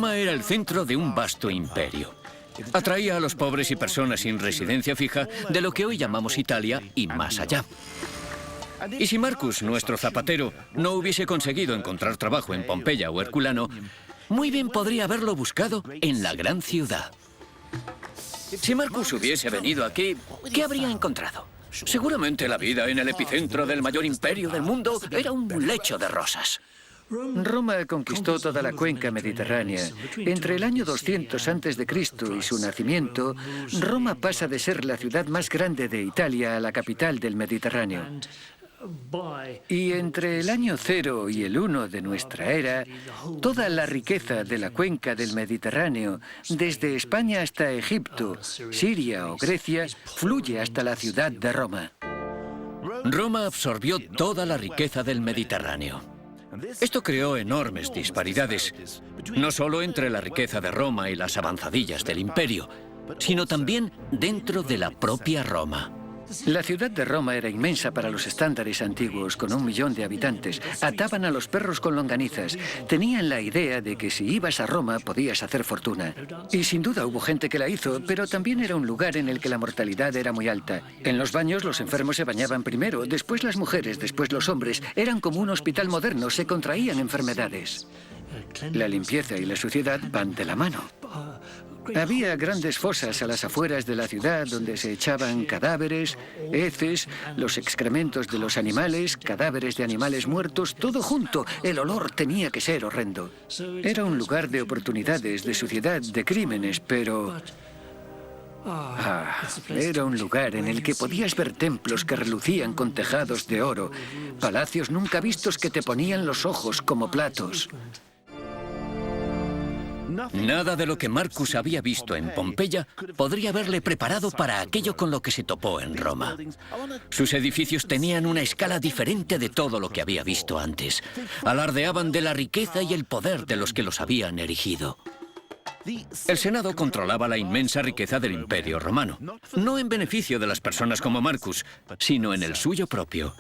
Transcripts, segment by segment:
Roma era el centro de un vasto imperio. Atraía a los pobres y personas sin residencia fija de lo que hoy llamamos Italia y más allá. Y si Marcus, nuestro zapatero, no hubiese conseguido encontrar trabajo en Pompeya o Herculano, muy bien podría haberlo buscado en la gran ciudad. Si Marcus hubiese venido aquí, ¿qué habría encontrado? Seguramente la vida en el epicentro del mayor imperio del mundo era un lecho de rosas. Roma conquistó toda la cuenca mediterránea. Entre el año 200 a.C. y su nacimiento, Roma pasa de ser la ciudad más grande de Italia a la capital del Mediterráneo. Y entre el año 0 y el 1 de nuestra era, toda la riqueza de la cuenca del Mediterráneo, desde España hasta Egipto, Siria o Grecia, fluye hasta la ciudad de Roma. Roma absorbió toda la riqueza del Mediterráneo. Esto creó enormes disparidades, no solo entre la riqueza de Roma y las avanzadillas del imperio, sino también dentro de la propia Roma. La ciudad de Roma era inmensa para los estándares antiguos, con 1 millón de habitantes. Ataban a los perros con longanizas. Tenían la idea de que si ibas a Roma podías hacer fortuna. Y sin duda hubo gente que la hizo, pero también era un lugar en el que la mortalidad era muy alta. En los baños los enfermos se bañaban primero, después las mujeres, después los hombres. Eran como un hospital moderno, se contraían enfermedades. La limpieza y la suciedad van de la mano. Había grandes fosas a las afueras de la ciudad donde se echaban cadáveres, heces, los excrementos de los animales, cadáveres de animales muertos, todo junto. El olor tenía que ser horrendo. Era un lugar de oportunidades, de suciedad, de crímenes, pero... era un lugar en el que podías ver templos que relucían con tejados de oro, palacios nunca vistos que te ponían los ojos como platos. Nada de lo que Marcus había visto en Pompeya podría haberle preparado para aquello con lo que se topó en Roma. Sus edificios tenían una escala diferente de todo lo que había visto antes. Alardeaban de la riqueza y el poder de los que los habían erigido. El Senado controlaba la inmensa riqueza del Imperio Romano, no en beneficio de las personas como Marcus, sino en el suyo propio.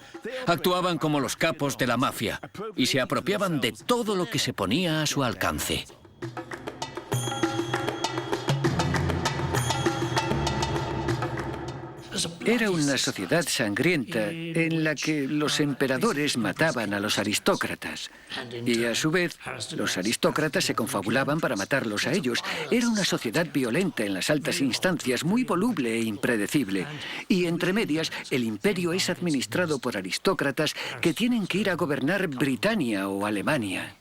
Actuaban como los capos de la mafia y se apropiaban de todo lo que se ponía a su alcance. Era una sociedad sangrienta en la que los emperadores mataban a los aristócratas y a su vez los aristócratas se confabulaban para matarlos a ellos. Era una sociedad violenta en las altas instancias, muy voluble e impredecible. Y entre medias, el imperio es administrado por aristócratas que tienen que ir a gobernar Britania o Alemania.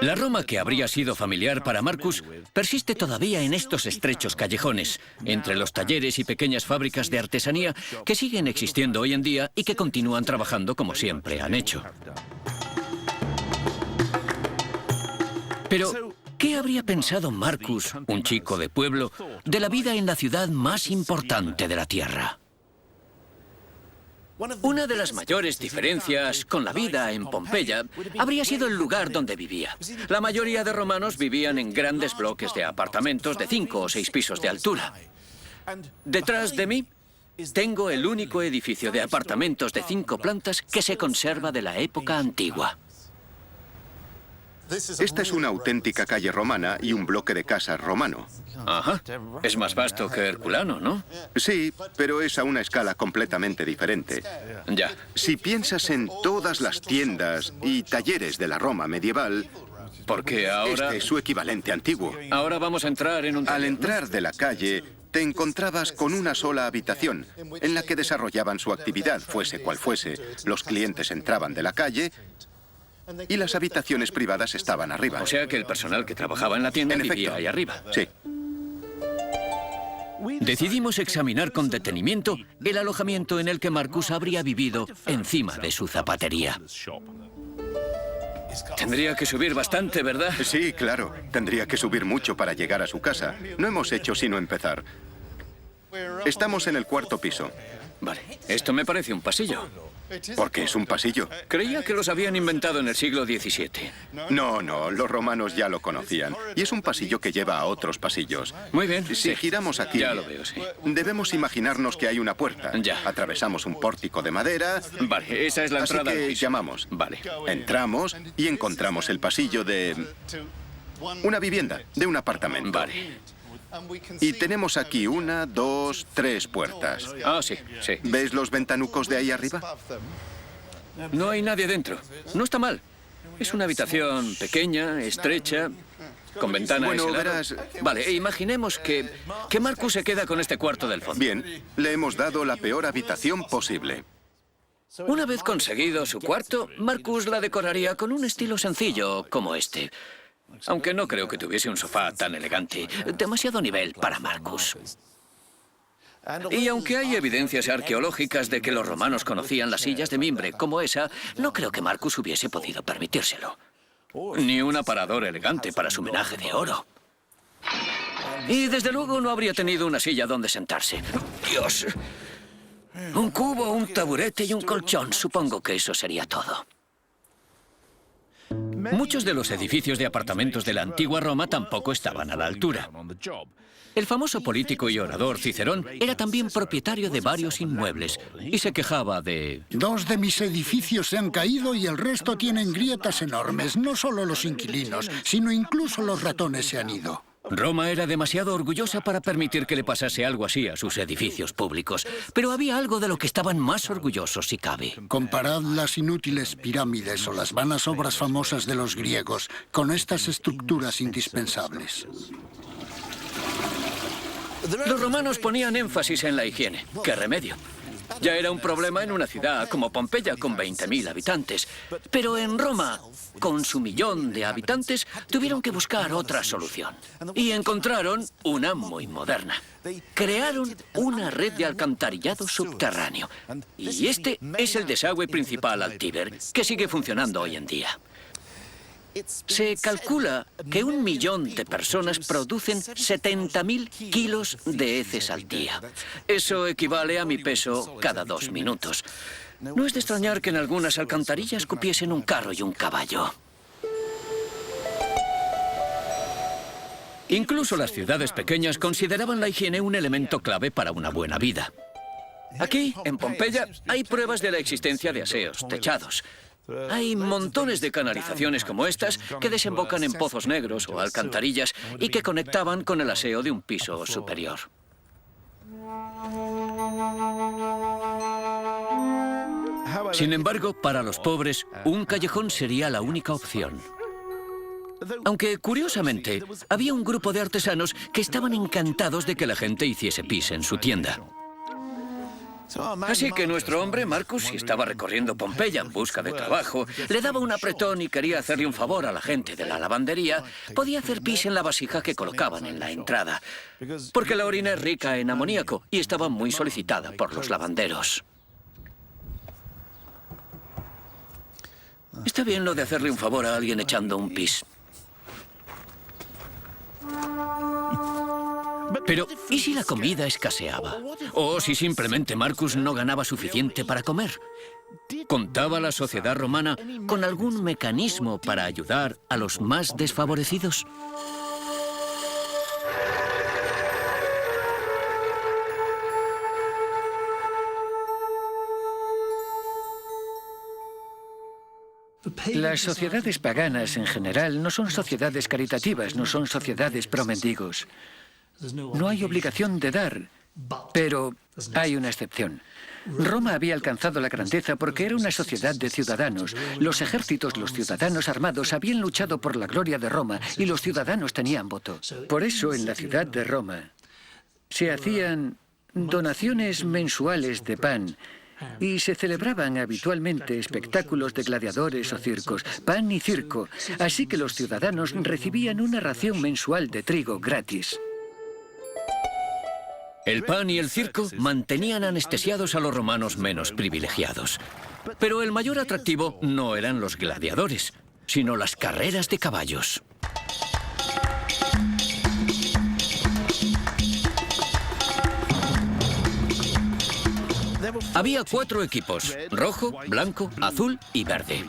La Roma que habría sido familiar para Marcus persiste todavía en estos estrechos callejones, entre los talleres y pequeñas fábricas de artesanía que siguen existiendo hoy en día y que continúan trabajando como siempre han hecho. Pero, ¿qué habría pensado Marcus, un chico de pueblo, de la vida en la ciudad más importante de la tierra? Una de las mayores diferencias con la vida en Pompeya habría sido el lugar donde vivía. La mayoría de romanos vivían en grandes bloques de apartamentos de 5 o 6 pisos de altura. Detrás de mí tengo el único edificio de apartamentos de 5 plantas que se conserva de la época antigua. Esta es una auténtica calle romana y un bloque de casas romano. Ajá. Es más vasto que Herculano, ¿no? Sí, pero es a una escala completamente diferente. Ya. Si piensas en todas las tiendas y talleres de la Roma medieval, Porque ahora... este es su equivalente antiguo. Ahora vamos a entrar en un... Al entrar de la calle, te encontrabas con una sola habitación en la que desarrollaban su actividad, fuese cual fuese. Los clientes entraban de la calle y las habitaciones privadas estaban arriba. O sea que el personal que trabajaba en la tienda vivía ahí arriba. Sí. Decidimos examinar con detenimiento el alojamiento en el que Marcus habría vivido encima de su zapatería. Tendría que subir bastante, ¿verdad? Sí, claro. Tendría que subir mucho para llegar a su casa. No hemos hecho sino empezar. Estamos en el 4.º piso. Vale, esto me parece un pasillo. Porque es un pasillo. Creía que los habían inventado en el siglo XVII. No, los romanos ya lo conocían. Y es un pasillo que lleva a otros pasillos. Muy bien, Si sí. giramos aquí, Ya lo veo, sí. debemos imaginarnos que hay una puerta. Ya. Atravesamos un pórtico de madera. Vale, esa es la Así entrada al que piso. llamamos. Vale. Entramos y encontramos el pasillo de una vivienda, de un apartamento. Vale. Y tenemos aquí 1, 2, 3 puertas. Ah, sí, sí. ¿Ves los ventanucos de ahí arriba? No hay nadie dentro. No está mal. Es una habitación pequeña, estrecha, con ventana a Bueno, ese lado. verás. Vale, imaginemos que Marcus se queda con este cuarto del fondo. Bien, le hemos dado la peor habitación posible. Una vez conseguido su cuarto, Marcus la decoraría con un estilo sencillo como este. Aunque no creo que tuviese un sofá tan elegante. Demasiado nivel para Marcus. Y aunque hay evidencias arqueológicas de que los romanos conocían las sillas de mimbre como esa, no creo que Marcus hubiese podido permitírselo. Ni un aparador elegante para su menaje de oro. Y desde luego no habría tenido una silla donde sentarse. ¡Dios! Un cubo, un taburete y un colchón. Supongo que eso sería todo. Muchos de los edificios de apartamentos de la antigua Roma tampoco estaban a la altura. El famoso político y orador Cicerón era también propietario de varios inmuebles y se quejaba de... 2 de mis edificios se han caído y el resto tienen grietas enormes. No solo los inquilinos, sino incluso los ratones se han ido. Roma era demasiado orgullosa para permitir que le pasase algo así a sus edificios públicos, pero había algo de lo que estaban más orgullosos, si cabe. Comparad las inútiles pirámides o las vanas obras famosas de los griegos con estas estructuras indispensables. Los romanos ponían énfasis en la higiene. ¿Qué remedio? Ya era un problema en una ciudad como Pompeya, con 20.000 habitantes. Pero en Roma, con su 1.000.000 de habitantes, tuvieron que buscar otra solución. Y encontraron una muy moderna. Crearon una red de alcantarillado subterráneo. Y este es el desagüe principal al Tíber, que sigue funcionando hoy en día. Se calcula que 1.000.000 de personas producen 70.000 kilos de heces al día. Eso equivale a mi peso cada 2 minutos. No es de extrañar que en algunas alcantarillas cupiesen un carro y un caballo. Incluso las ciudades pequeñas consideraban la higiene un elemento clave para una buena vida. Aquí, en Pompeya, hay pruebas de la existencia de aseos techados. Hay montones de canalizaciones como estas que desembocan en pozos negros o alcantarillas y que conectaban con el aseo de un piso superior. Sin embargo, para los pobres, un callejón sería la única opción. Aunque, curiosamente, había un grupo de artesanos que estaban encantados de que la gente hiciese pis en su tienda. Así que nuestro hombre, Marcus, si estaba recorriendo Pompeya en busca de trabajo, le daba un apretón y quería hacerle un favor a la gente de la lavandería, podía hacer pis en la vasija que colocaban en la entrada, porque la orina es rica en amoníaco y estaba muy solicitada por los lavanderos. Está bien lo de hacerle un favor a alguien echando un pis. Pero, ¿y si la comida escaseaba? ¿O si simplemente Marcus no ganaba suficiente para comer? ¿Contaba la sociedad romana con algún mecanismo para ayudar a los más desfavorecidos? Las sociedades paganas en general no son sociedades caritativas, no son sociedades pro mendigos. No hay obligación de dar, pero hay una excepción. Roma había alcanzado la grandeza porque era una sociedad de ciudadanos. Los ejércitos, los ciudadanos armados, habían luchado por la gloria de Roma y los ciudadanos tenían voto. Por eso, en la ciudad de Roma, se hacían donaciones mensuales de pan y se celebraban habitualmente espectáculos de gladiadores o circos, pan y circo, así que los ciudadanos recibían una ración mensual de trigo gratis. El pan y el circo mantenían anestesiados a los romanos menos privilegiados. Pero el mayor atractivo no eran los gladiadores, sino las carreras de caballos. Había 4 equipos: rojo, blanco, azul y verde.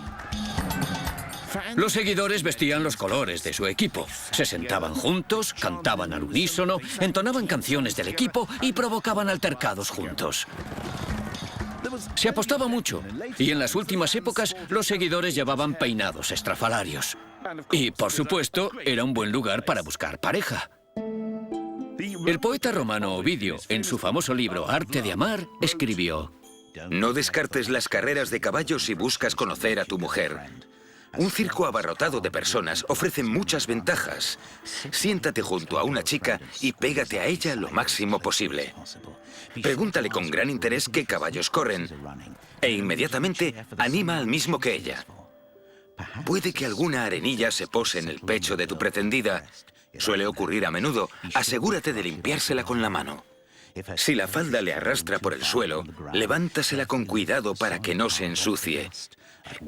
Los seguidores vestían los colores de su equipo. Se sentaban juntos, cantaban al unísono, entonaban canciones del equipo y provocaban altercados juntos. Se apostaba mucho, y en las últimas épocas los seguidores llevaban peinados estrafalarios. Y, por supuesto, era un buen lugar para buscar pareja. El poeta romano Ovidio, en su famoso libro Arte de Amar, escribió: No descartes las carreras de caballos si buscas conocer a tu mujer. Un circo abarrotado de personas ofrece muchas ventajas. Siéntate junto a una chica y pégate a ella lo máximo posible. Pregúntale con gran interés qué caballos corren e inmediatamente anima al mismo que ella. Puede que alguna arenilla se pose en el pecho de tu pretendida. Suele ocurrir a menudo. Asegúrate de limpiársela con la mano. Si la falda le arrastra por el suelo, levántasela con cuidado para que no se ensucie.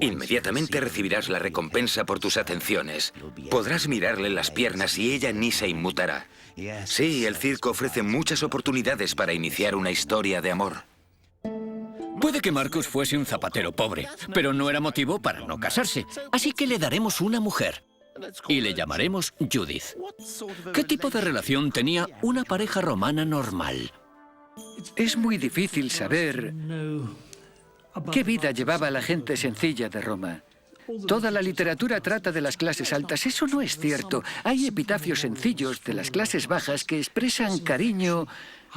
Inmediatamente recibirás la recompensa por tus atenciones. Podrás mirarle las piernas y ella ni se inmutará. Sí, el circo ofrece muchas oportunidades para iniciar una historia de amor. Puede que Marcus fuese un zapatero pobre, pero no era motivo para no casarse. Así que le daremos una mujer. Y le llamaremos Judith. ¿Qué tipo de relación tenía una pareja romana normal? Es muy difícil saber qué vida llevaba la gente sencilla de Roma. Toda la literatura trata de las clases altas. Eso no es cierto. Hay epitafios sencillos de las clases bajas que expresan cariño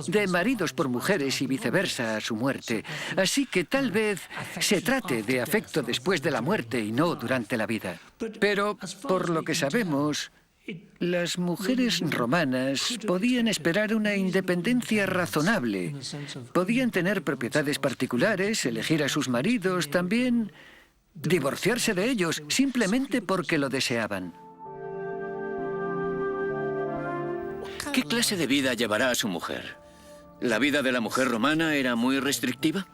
de maridos por mujeres y viceversa a su muerte. Así que tal vez se trate de afecto después de la muerte y no durante la vida. Pero, por lo que sabemos, las mujeres romanas podían esperar una independencia razonable. Podían tener propiedades particulares, elegir a sus maridos, también divorciarse de ellos, simplemente porque lo deseaban. ¿Qué clase de vida llevará a su mujer? ¿La vida de la mujer romana era muy restrictiva?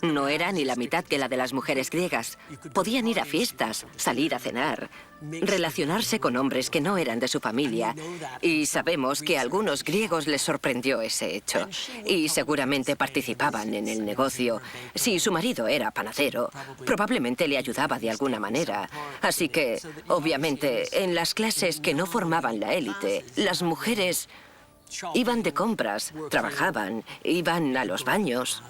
No era ni la mitad que la de las mujeres griegas. Podían ir a fiestas, salir a cenar, relacionarse con hombres que no eran de su familia. Y sabemos que a algunos griegos les sorprendió ese hecho. Y seguramente participaban en el negocio. Si su marido era panadero, probablemente le ayudaba de alguna manera. Así que, obviamente, en las clases que no formaban la élite, las mujeres iban de compras, trabajaban, iban a los baños.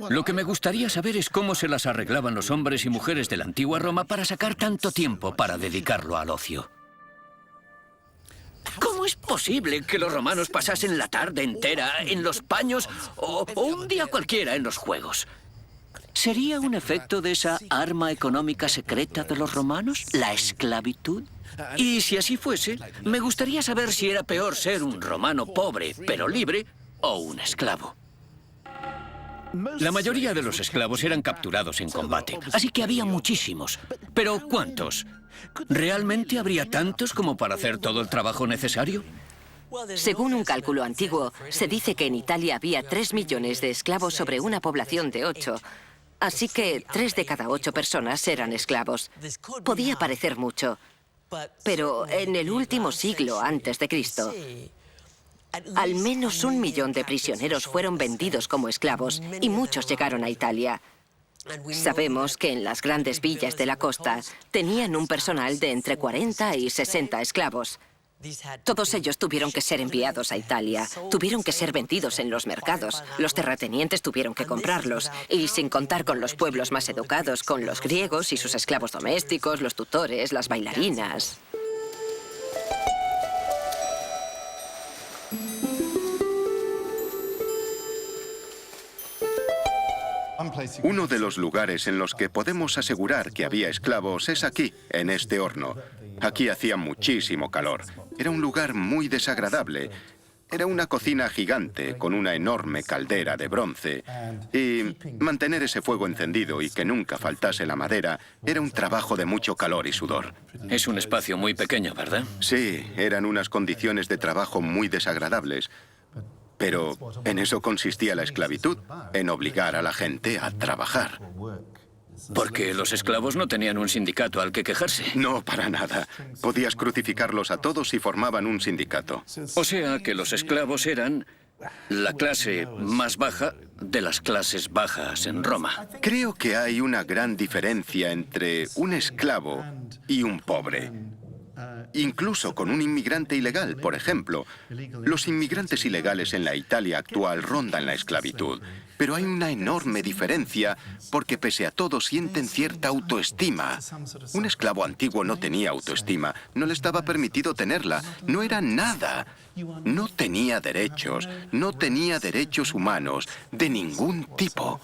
Lo que me gustaría saber es cómo se las arreglaban los hombres y mujeres de la antigua Roma para sacar tanto tiempo para dedicarlo al ocio. ¿Cómo es posible que los romanos pasasen la tarde entera en los baños o un día cualquiera en los juegos? ¿Sería un efecto de esa arma económica secreta de los romanos, la esclavitud? Y si así fuese, me gustaría saber si era peor ser un romano pobre pero libre o un esclavo. La mayoría de los esclavos eran capturados en combate, así que había muchísimos. ¿Pero cuántos? ¿Realmente habría tantos como para hacer todo el trabajo necesario? Según un cálculo antiguo, se dice que en Italia había 3 millones de esclavos sobre una población de 8. Así que 3 de cada 8 personas eran esclavos. Podía parecer mucho, pero en el último siglo antes de Cristo, al menos 1 millón de prisioneros fueron vendidos como esclavos y muchos llegaron a Italia. Sabemos que en las grandes villas de la costa tenían un personal de entre 40 y 60 esclavos. Todos ellos tuvieron que ser enviados a Italia, tuvieron que ser vendidos en los mercados, los terratenientes tuvieron que comprarlos, y sin contar con los pueblos más educados, con los griegos y sus esclavos domésticos, los tutores, las bailarinas. Uno de los lugares en los que podemos asegurar que había esclavos es aquí, en este horno. Aquí hacía muchísimo calor. Era un lugar muy desagradable. Era una cocina gigante con una enorme caldera de bronce. Y mantener ese fuego encendido y que nunca faltase la madera era un trabajo de mucho calor y sudor. Es un espacio muy pequeño, ¿verdad? Sí, eran unas condiciones de trabajo muy desagradables. Pero en eso consistía la esclavitud, en obligar a la gente a trabajar. Porque los esclavos no tenían un sindicato al que quejarse. No, para nada. Podías crucificarlos a todos si formaban un sindicato. O sea que los esclavos eran la clase más baja de las clases bajas en Roma. Creo que hay una gran diferencia entre un esclavo y un pobre. Incluso con un inmigrante ilegal, por ejemplo. Los inmigrantes ilegales en la Italia actual rondan la esclavitud. Pero hay una enorme diferencia porque pese a todo sienten cierta autoestima. Un esclavo antiguo no tenía autoestima, no le estaba permitido tenerla, no era nada. No tenía derechos humanos de ningún tipo.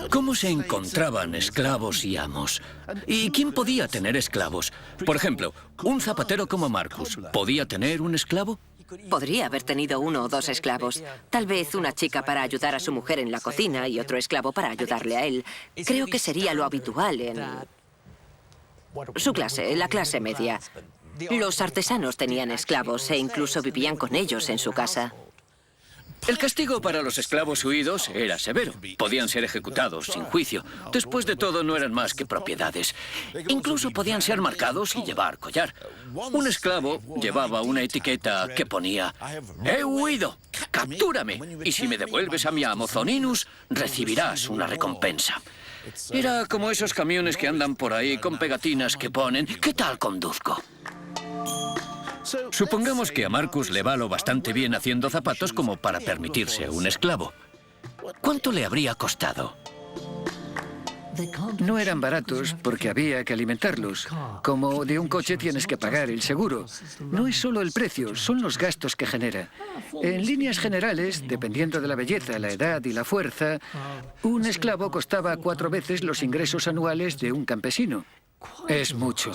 ¿Cómo se encontraban esclavos y amos? ¿Y quién podía tener esclavos? Por ejemplo, un zapatero como Marcus, ¿podía tener un esclavo? Podría haber tenido 1 o 2 esclavos. Tal vez una chica para ayudar a su mujer en la cocina y otro esclavo para ayudarle a él. Creo que sería lo habitual en su clase, la clase media. Los artesanos tenían esclavos e incluso vivían con ellos en su casa. El castigo para los esclavos huidos era severo. Podían ser ejecutados sin juicio. Después de todo, no eran más que propiedades. Incluso podían ser marcados y llevar collar. Un esclavo llevaba una etiqueta que ponía: «He huido, captúrame, y si me devuelves a mi amo Zoninus, recibirás una recompensa». Era como esos camiones que andan por ahí con pegatinas que ponen: «¿Qué tal conduzco?». Supongamos que a Marcus le va lo bastante bien haciendo zapatos como para permitirse un esclavo. ¿Cuánto le habría costado? No eran baratos porque había que alimentarlos. Como de un coche tienes que pagar el seguro. No es solo el precio, son los gastos que genera. En líneas generales, dependiendo de la belleza, la edad y la fuerza, un esclavo costaba 4 veces los ingresos anuales de un campesino. Es mucho.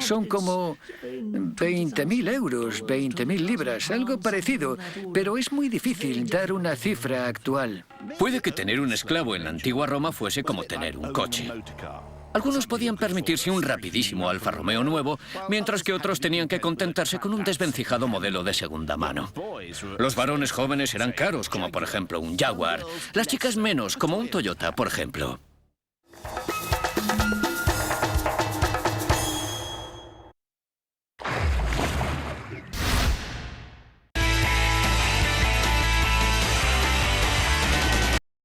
Son como 20.000 euros, 20.000 libras, algo parecido, pero es muy difícil dar una cifra actual. Puede que tener un esclavo en la antigua Roma fuese como tener un coche. Algunos podían permitirse un rapidísimo Alfa Romeo nuevo, mientras que otros tenían que contentarse con un desvencijado modelo de segunda mano. Los varones jóvenes eran caros, como por ejemplo un Jaguar. Las chicas menos, como un Toyota, por ejemplo.